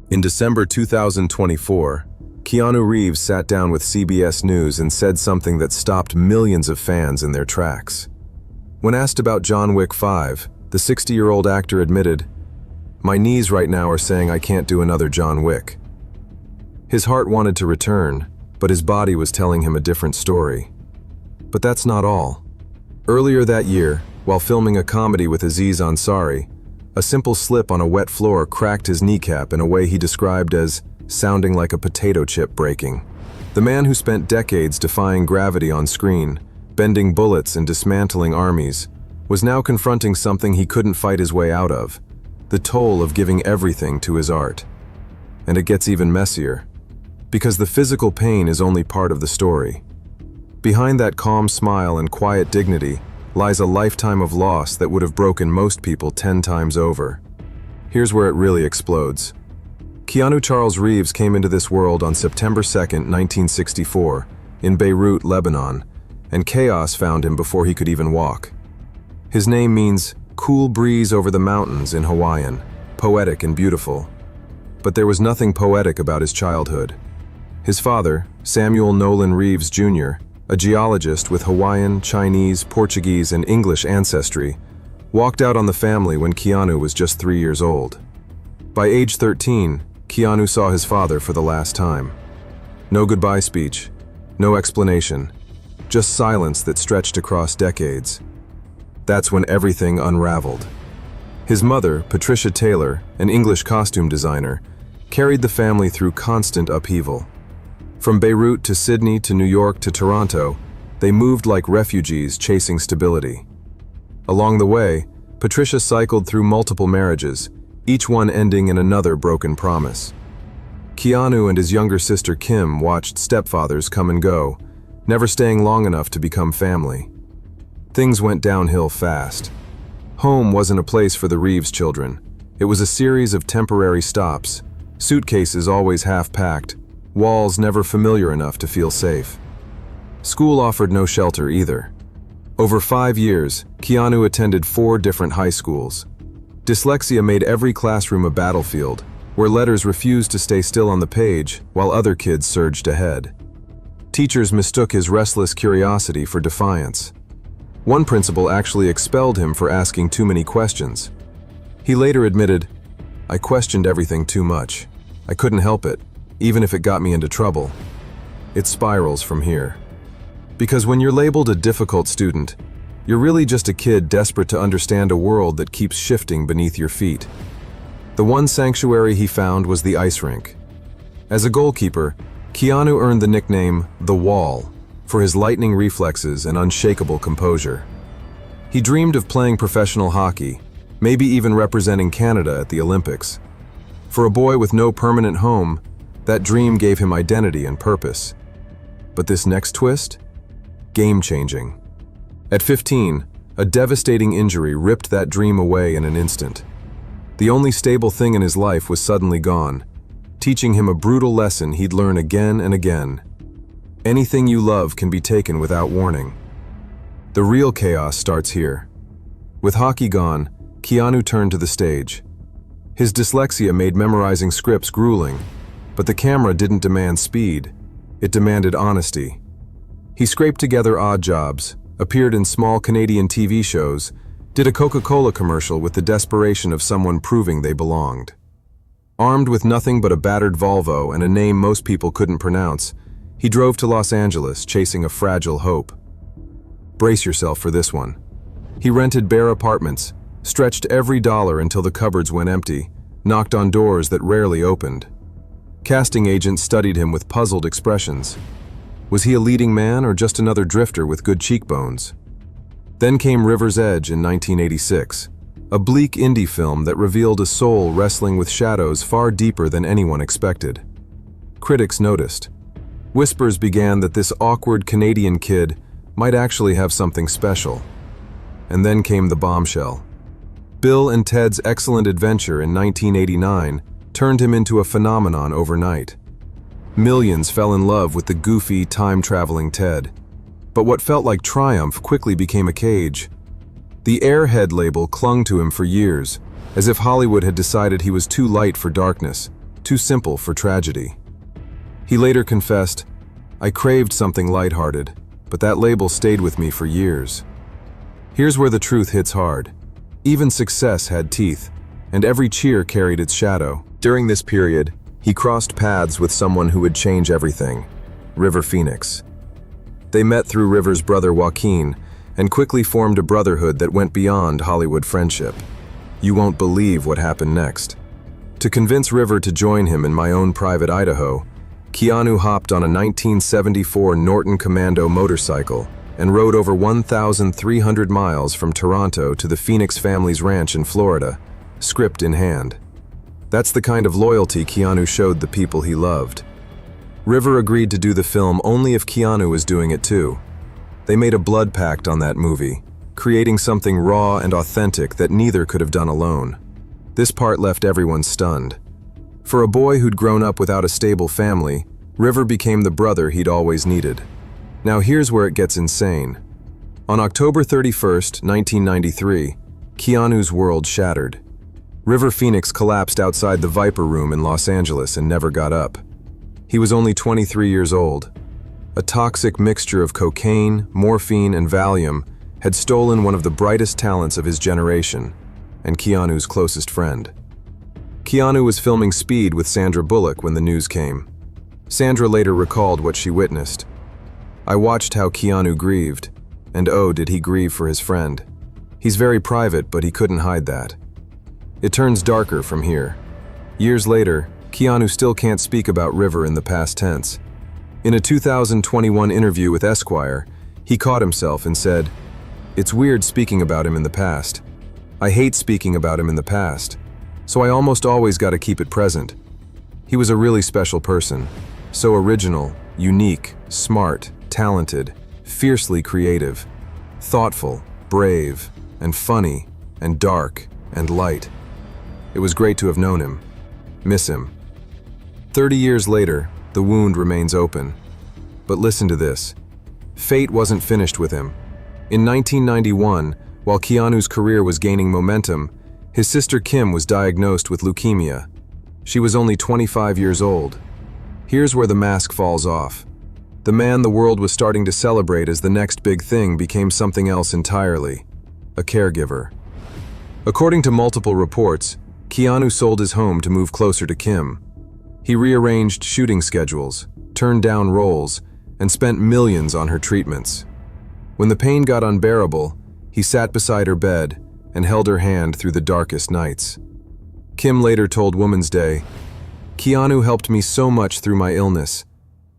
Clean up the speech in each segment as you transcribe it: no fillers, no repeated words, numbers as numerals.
In December 2024, Keanu Reeves sat down with CBS News and said something that stopped millions of fans in their tracks. When asked about John Wick 5, the 60-year-old actor admitted, "My knees right now are saying I can't do another John Wick." His heart wanted to return, but his body was telling him a different story. But that's not all. Earlier that year, while filming a comedy with Aziz Ansari, a simple slip on a wet floor cracked his kneecap in a way he described as sounding like a potato chip breaking. The man who spent decades defying gravity on screen, bending bullets and dismantling armies, was now confronting something he couldn't fight his way out of: the toll of giving everything to his art. And it gets even messier, because the physical pain is only part of the story. Behind that calm smile and quiet dignity lies a lifetime of loss that would have broken most people 10 times over. Here's where it really explodes. Keanu Charles Reeves came into this world on September 2, 1964, in Beirut, Lebanon, and chaos found him before he could even walk. His name means cool breeze over the mountains in Hawaiian, poetic and beautiful. But there was nothing poetic about his childhood. His father, Samuel Nolan Reeves Jr., a geologist with Hawaiian, Chinese, Portuguese, and English ancestry, walked out on the family when Keanu was just 3 years old. By age 13, Keanu saw his father for the last time. No goodbye speech, no explanation, just silence that stretched across decades. That's when everything unraveled. His mother, Patricia Taylor, an English costume designer, carried the family through constant upheaval. From Beirut to Sydney to New York to Toronto, they moved like refugees chasing stability. Along the way, Patricia cycled through multiple marriages, each one ending in another broken promise. Keanu and his younger sister Kim watched stepfathers come and go, never staying long enough to become family. Things went downhill fast. Home wasn't a place for the Reeves children. It was a series of temporary stops, suitcases always half-packed, walls never familiar enough to feel safe. School offered no shelter either. Over 5 years, Keanu attended 4 different high schools. Dyslexia made every classroom a battlefield, where letters refused to stay still on the page while other kids surged ahead. Teachers mistook his restless curiosity for defiance. One principal actually expelled him for asking too many questions. He later admitted, "I questioned everything too much. I couldn't help it, even if it got me into trouble." It spirals from here. Because when you're labeled a difficult student, you're really just a kid desperate to understand a world that keeps shifting beneath your feet. The one sanctuary he found was the ice rink. As a goalkeeper, Keanu earned the nickname The Wall for his lightning reflexes and unshakable composure. He dreamed of playing professional hockey, maybe even representing Canada at the Olympics. For a boy with no permanent home, that dream gave him identity and purpose. But this next twist? Game-changing. At 15, a devastating injury ripped that dream away in an instant. The only stable thing in his life was suddenly gone, teaching him a brutal lesson he'd learn again and again. Anything you love can be taken without warning. The real chaos starts here. With hockey gone, Keanu turned to the stage. His dyslexia made memorizing scripts grueling, but the camera didn't demand speed, it demanded honesty. He scraped together odd jobs, appeared in small Canadian TV shows, did a Coca-Cola commercial with the desperation of someone proving they belonged. Armed with nothing but a battered Volvo and a name most people couldn't pronounce, he drove to Los Angeles chasing a fragile hope. Brace yourself for this one. He rented bare apartments, stretched every dollar until the cupboards went empty, knocked on doors that rarely opened. Casting agents studied him with puzzled expressions. Was he a leading man or just another drifter with good cheekbones? Then came River's Edge in 1986, a bleak indie film that revealed a soul wrestling with shadows far deeper than anyone expected. Critics noticed. Whispers began that this awkward Canadian kid might actually have something special. And then came the bombshell. Bill and Ted's Excellent Adventure in 1989 turned him into a phenomenon overnight. Millions fell in love with the goofy, time-traveling Ted. But what felt like triumph quickly became a cage. The Airhead label clung to him for years, as if Hollywood had decided he was too light for darkness, too simple for tragedy. He later confessed, "I craved something lighthearted, but that label stayed with me for years." Here's where the truth hits hard. Even success had teeth, and every cheer carried its shadow. During this period, he crossed paths with someone who would change everything, River Phoenix. They met through River's brother Joaquin and quickly formed a brotherhood that went beyond Hollywood friendship. You won't believe what happened next. To convince River to join him in my own private Idaho, Keanu hopped on a 1974 Norton Commando motorcycle and rode over 1,300 miles from Toronto to the Phoenix family's ranch in Florida, script in hand. That's the kind of loyalty Keanu showed the people he loved. River agreed to do the film only if Keanu was doing it too. They made a blood pact on that movie, creating something raw and authentic that neither could have done alone. This part left everyone stunned. For a boy who'd grown up without a stable family, River became the brother he'd always needed. Now here's where it gets insane. On October 31st, 1993, Keanu's world shattered. River Phoenix collapsed outside the Viper Room in Los Angeles and never got up. He was only 23 years old. A toxic mixture of cocaine, morphine, and Valium had stolen one of the brightest talents of his generation, and Keanu's closest friend. Keanu was filming Speed with Sandra Bullock when the news came. Sandra later recalled what she witnessed. "I watched how Keanu grieved, and oh, did he grieve for his friend. He's very private, but he couldn't hide that." It turns darker from here. Years later, Keanu still can't speak about River in the past tense. In a 2021 interview with Esquire, he caught himself and said, "It's weird speaking about him in the past. I hate speaking about him in the past, so I almost always got to keep it present. He was a really special person, so original, unique, smart, talented, fiercely creative, thoughtful, brave, and funny, and dark, and light. It was great to have known him. Miss him." 30 years later, the wound remains open. But listen to this. Fate wasn't finished with him. In 1991, while Keanu's career was gaining momentum, his sister Kim was diagnosed with leukemia. She was only 25 years old. Here's where the mask falls off. The man the world was starting to celebrate as the next big thing became something else entirely: a caregiver. According to multiple reports, Keanu sold his home to move closer to Kim. He rearranged shooting schedules, turned down roles, and spent millions on her treatments. When the pain got unbearable, he sat beside her bed and held her hand through the darkest nights. Kim later told Woman's Day, "Keanu helped me so much through my illness.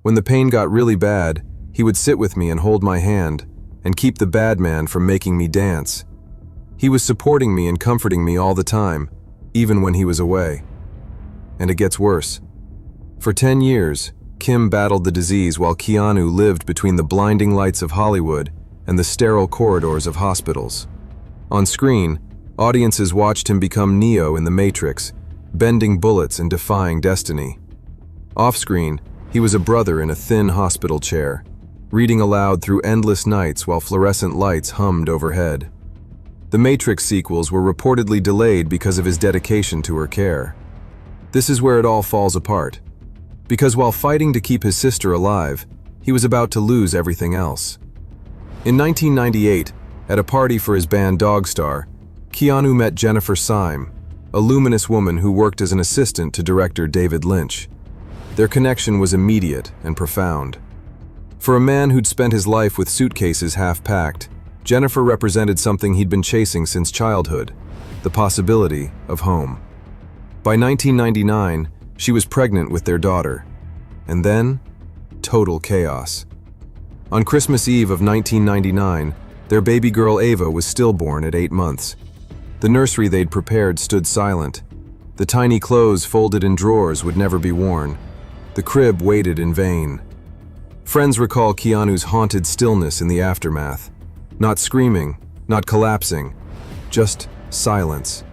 When the pain got really bad, he would sit with me and hold my hand and keep the bad man from making me dance. He was supporting me and comforting me all the time, even when he was away." And it gets worse. For 10 years, Kim battled the disease while Keanu lived between the blinding lights of Hollywood and the sterile corridors of hospitals. On screen, audiences watched him become Neo in The Matrix, bending bullets and defying destiny. Off-screen, he was a brother in a thin hospital chair, reading aloud through endless nights while fluorescent lights hummed overhead. The Matrix sequels were reportedly delayed because of his dedication to her care. This is where it all falls apart. Because while fighting to keep his sister alive, he was about to lose everything else. In 1998, at a party for his band Dogstar, Keanu met Jennifer Syme, a luminous woman who worked as an assistant to director David Lynch. Their connection was immediate and profound. For a man who'd spent his life with suitcases half-packed, Jennifer represented something he'd been chasing since childhood: the possibility of home. By 1999, she was pregnant with their daughter. And then, total chaos. On Christmas Eve of 1999, their baby girl Ava was stillborn at 8 months. The nursery they'd prepared stood silent. The tiny clothes folded in drawers would never be worn. The crib waited in vain. Friends recall Keanu's haunted stillness in the aftermath. Not screaming, not collapsing, just silence.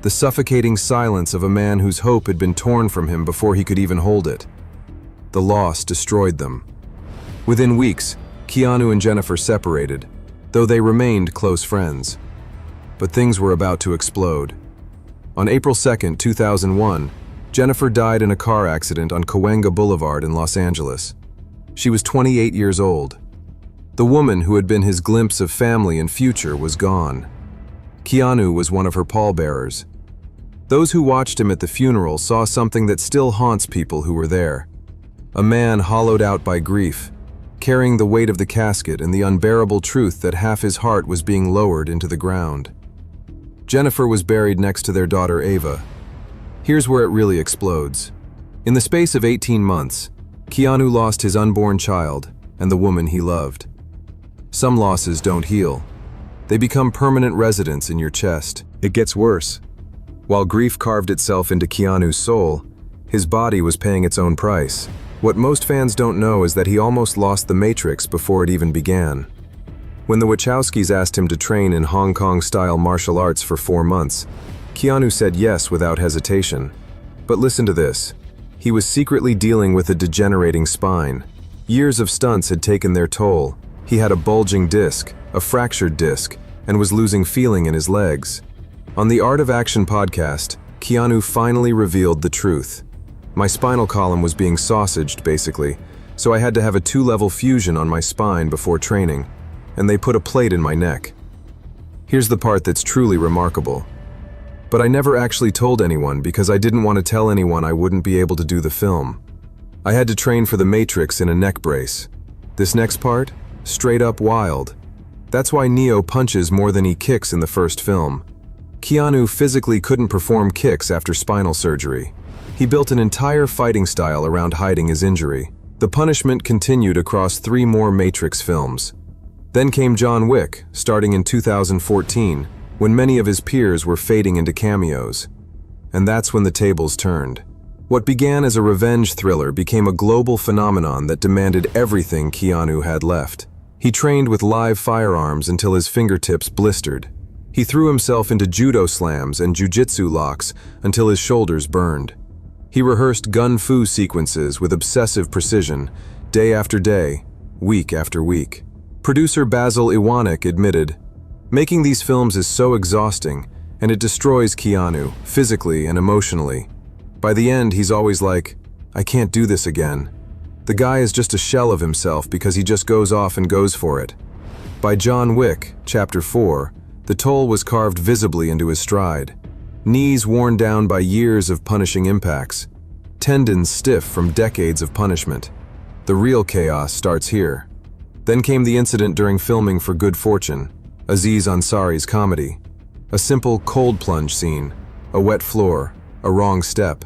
The suffocating silence of a man whose hope had been torn from him before he could even hold it. The loss destroyed them. Within weeks, Keanu and Jennifer separated, though they remained close friends. But things were about to explode. On April 2, 2001, Jennifer died in a car accident on Cahuenga Boulevard in Los Angeles. She was 28 years old. The woman who had been his glimpse of family and future was gone. Keanu was one of her pallbearers. Those who watched him at the funeral saw something that still haunts people who were there. A man hollowed out by grief, carrying the weight of the casket and the unbearable truth that half his heart was being lowered into the ground. Jennifer was buried next to their daughter Ava. Here's where it really explodes. In the space of 18 months, Keanu lost his unborn child and the woman he loved. Some losses don't heal. They become permanent residents in your chest. It gets worse. While grief carved itself into Keanu's soul, his body was paying its own price. What most fans don't know is that he almost lost the Matrix before it even began. When the Wachowskis asked him to train in Hong Kong-style martial arts for 4 months, Keanu said yes without hesitation. But listen to this. He was secretly dealing with a degenerating spine. Years of stunts had taken their toll. He had a bulging disc, a fractured disc, and was losing feeling in his legs. On the Art of Action podcast, Keanu finally revealed the truth. My spinal column was being sausaged, basically, so I had to have a 2-level fusion on my spine before training, and they put a plate in my neck. Here's the part that's truly remarkable. But I never actually told anyone because I didn't want to tell anyone I wouldn't be able to do the film. I had to train for the Matrix in a neck brace. This next part? Straight up wild. That's why Neo punches more than he kicks in the first film. Keanu physically couldn't perform kicks after spinal surgery. He built an entire fighting style around hiding his injury. The punishment continued across 3 more Matrix films. Then came John Wick, starting in 2014, when many of his peers were fading into cameos. And that's when the tables turned. What began as a revenge thriller became a global phenomenon that demanded everything Keanu had left. He trained with live firearms until his fingertips blistered. He threw himself into judo slams and jujitsu locks until his shoulders burned. He rehearsed gun-fu sequences with obsessive precision, day after day, week after week. Producer Basil Iwanek admitted, "Making these films is so exhausting, and it destroys Keanu, physically and emotionally. By the end, he's always like, I can't do this again. The guy is just a shell of himself because he just goes off and goes for it." By John Wick, Chapter 4, the toll was carved visibly into his stride. Knees worn down by years of punishing impacts. Tendons stiff from decades of punishment. The real chaos starts here. Then came the incident during filming for Good Fortune, Aziz Ansari's comedy. A simple cold plunge scene, a wet floor, a wrong step.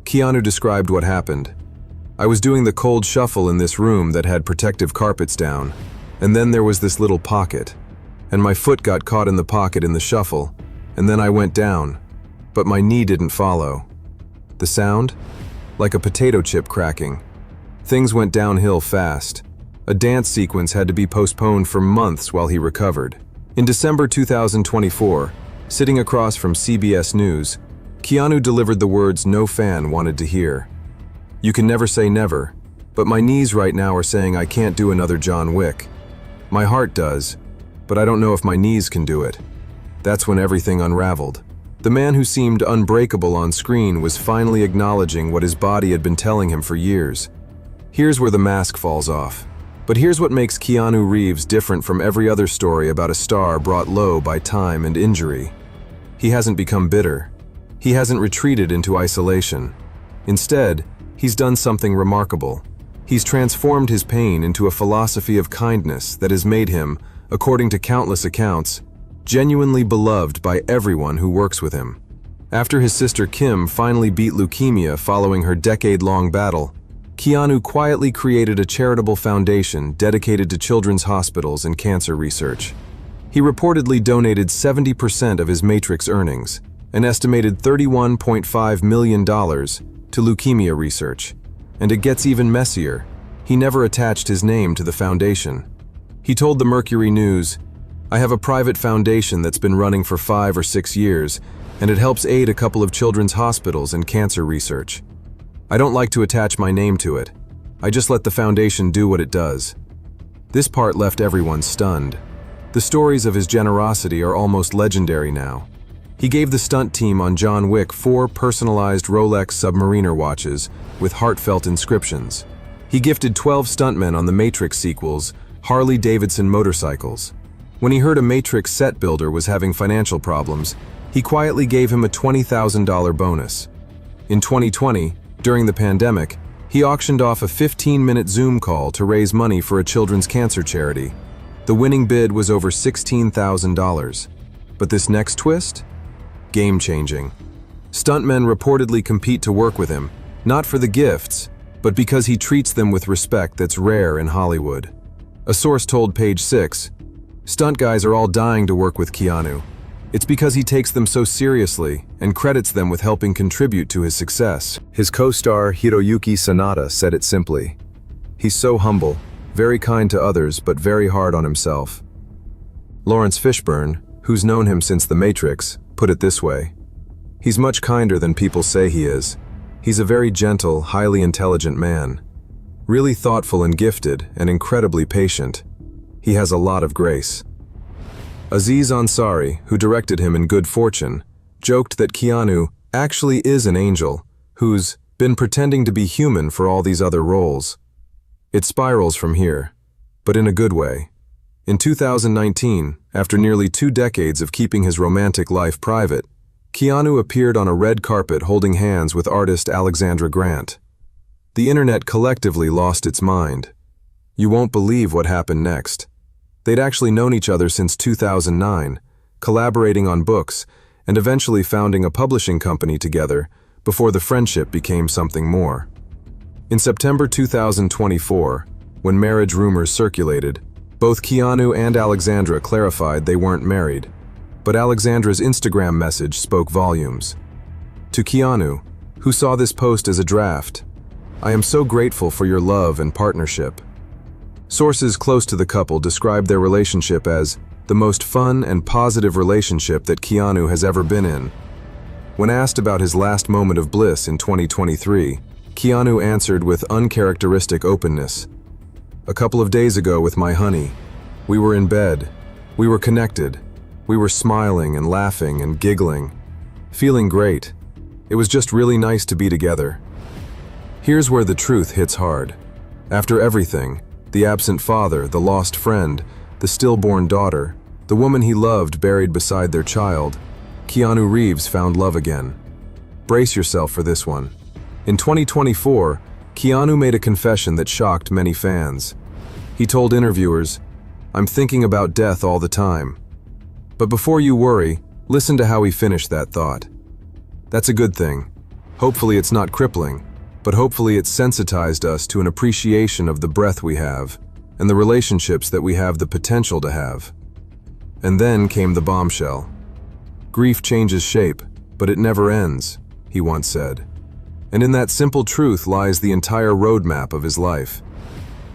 Keanu described what happened. "I was doing the cold shuffle in this room that had protective carpets down, and then there was this little pocket, and my foot got caught in the pocket in the shuffle, and then I went down, but my knee didn't follow. The sound? Like a potato chip cracking. Things went downhill fast. A dance sequence had to be postponed for months while he recovered." In December 2024, sitting across from CBS News, Keanu delivered the words no fan wanted to hear. "You can never say never, but my knees right now are saying I can't do another John Wick. My heart does, but I don't know if my knees can do it." That's when everything unraveled. The man who seemed unbreakable on screen was finally acknowledging what his body had been telling him for years. Here's where the mask falls off. But here's what makes Keanu Reeves different from every other story about a star brought low by time and injury. He hasn't become bitter. He hasn't retreated into isolation. Instead, he's done something remarkable. He's transformed his pain into a philosophy of kindness that has made him, according to countless accounts, genuinely beloved by everyone who works with him. After his sister Kim finally beat leukemia following her decade-long battle, Keanu quietly created a charitable foundation dedicated to children's hospitals and cancer research. He reportedly donated 70% of his Matrix earnings, an estimated $31.5 million, to leukemia research. And it gets even messier. He never attached his name to the foundation. He told the Mercury News, "I have a private foundation that's been running for 5 or 6 years, and it helps aid a couple of children's hospitals and cancer research. I don't like to attach my name to it. I just let the foundation do what it does." This part left everyone stunned. The stories of his generosity are almost legendary now. He gave the stunt team on John Wick 4 personalized Rolex Submariner watches with heartfelt inscriptions. He gifted 12 stuntmen on the Matrix sequels Harley-Davidson motorcycles. When he heard a Matrix set builder was having financial problems, he quietly gave him a $20,000 bonus. In 2020, during the pandemic, he auctioned off a 15-minute Zoom call to raise money for a children's cancer charity. The winning bid was over $16,000. But this next twist? Game-changing. Stuntmen reportedly compete to work with him, not for the gifts, but because he treats them with respect that's rare in Hollywood. A source told Page 6, "Stunt guys are all dying to work with Keanu. It's because he takes them so seriously and credits them with helping contribute to his success." His co-star Hiroyuki Sanada said it simply. "He's so humble, very kind to others but very hard on himself." Lawrence Fishburne, who's known him since The Matrix, put it this way: "He's much kinder than people say he is. He's a very gentle, highly intelligent man. Really thoughtful and gifted, and incredibly patient. He has a lot of grace." Aziz Ansari, who directed him in Good Fortune, joked that Keanu actually is an angel who's been pretending to be human for all these other roles. It spirals from here, but in a good way. In 2019, after nearly 2 decades of keeping his romantic life private, Keanu appeared on a red carpet holding hands with artist Alexandra Grant. The internet collectively lost its mind. You won't believe what happened next. They'd actually known each other since 2009, collaborating on books, and eventually founding a publishing company together before the friendship became something more. In September 2024, when marriage rumors circulated, both Keanu and Alexandra clarified they weren't married, but Alexandra's Instagram message spoke volumes. To Keanu, who saw this post as a draft, "I am so grateful for your love and partnership." Sources close to the couple described their relationship as the most fun and positive relationship that Keanu has ever been in. When asked about his last moment of bliss in 2023, Keanu answered with uncharacteristic openness. "A couple of days ago with my honey, we were in bed, we were connected, we were smiling and laughing and giggling, feeling great. It was just really nice to be together." Here's where the truth hits hard. After everything, the absent father, the lost friend, the stillborn daughter, the woman he loved buried beside their child, Keanu Reeves found love again. Brace yourself for this one. In 2024, Keanu made a confession that shocked many fans. He told interviewers, "I'm thinking about death all the time." But before you worry, listen to how he finished that thought. That's a good thing. Hopefully it's not crippling, but hopefully it's sensitized us to an appreciation of the breath we have and the relationships that we have the potential to have. And then came the bombshell. "Grief changes shape, but it never ends," he once said. And in that simple truth lies the entire roadmap of his life.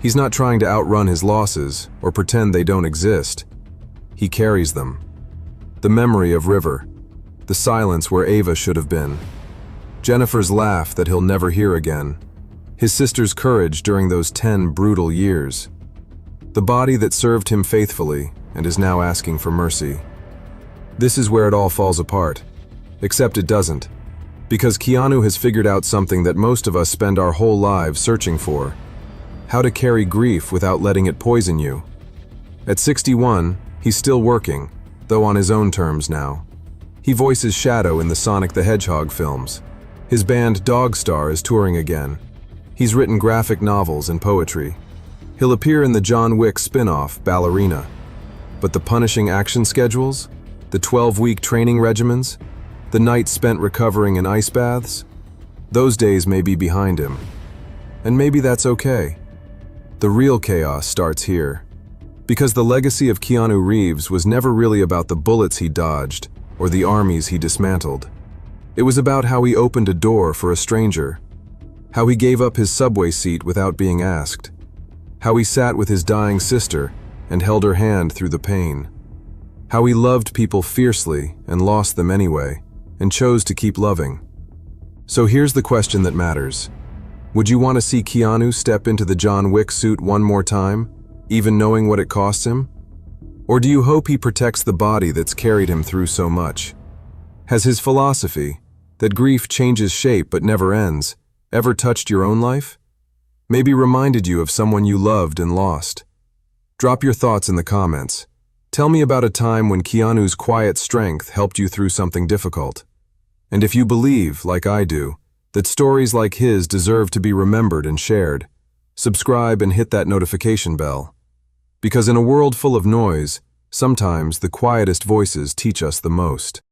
He's not trying to outrun his losses or pretend they don't exist. He carries them. The memory of River, the silence where Ava should have been, Jennifer's laugh that he'll never hear again, his sister's courage during those 10 brutal years, the body that served him faithfully and is now asking for mercy. This is where it all falls apart. Except it doesn't. Because Keanu has figured out something that most of us spend our whole lives searching for: how to carry grief without letting it poison you. At 61, he's still working, though on his own terms now. He voices Shadow in the Sonic the Hedgehog films. His band Dogstar is touring again. He's written graphic novels and poetry. He'll appear in the John Wick spin-off, Ballerina. But the punishing action schedules? The 12-week training regimens? The nights spent recovering in ice baths? Those days may be behind him. And maybe that's okay. The real chaos starts here. Because the legacy of Keanu Reeves was never really about the bullets he dodged or the armies he dismantled. It was about how he opened a door for a stranger, how he gave up his subway seat without being asked, how he sat with his dying sister and held her hand through the pain, how he loved people fiercely and lost them anyway, and chose to keep loving. So here's the question that matters. Would you want to see Keanu step into the John Wick suit one more time, even knowing what it costs him? Or do you hope he protects the body that's carried him through so much? Has his philosophy, that grief changes shape but never ends, ever touched your own life? Maybe reminded you of someone you loved and lost? Drop your thoughts in the comments. Tell me about a time when Keanu's quiet strength helped you through something difficult. And if you believe, like I do, that stories like his deserve to be remembered and shared, subscribe and hit that notification bell. Because in a world full of noise, sometimes the quietest voices teach us the most.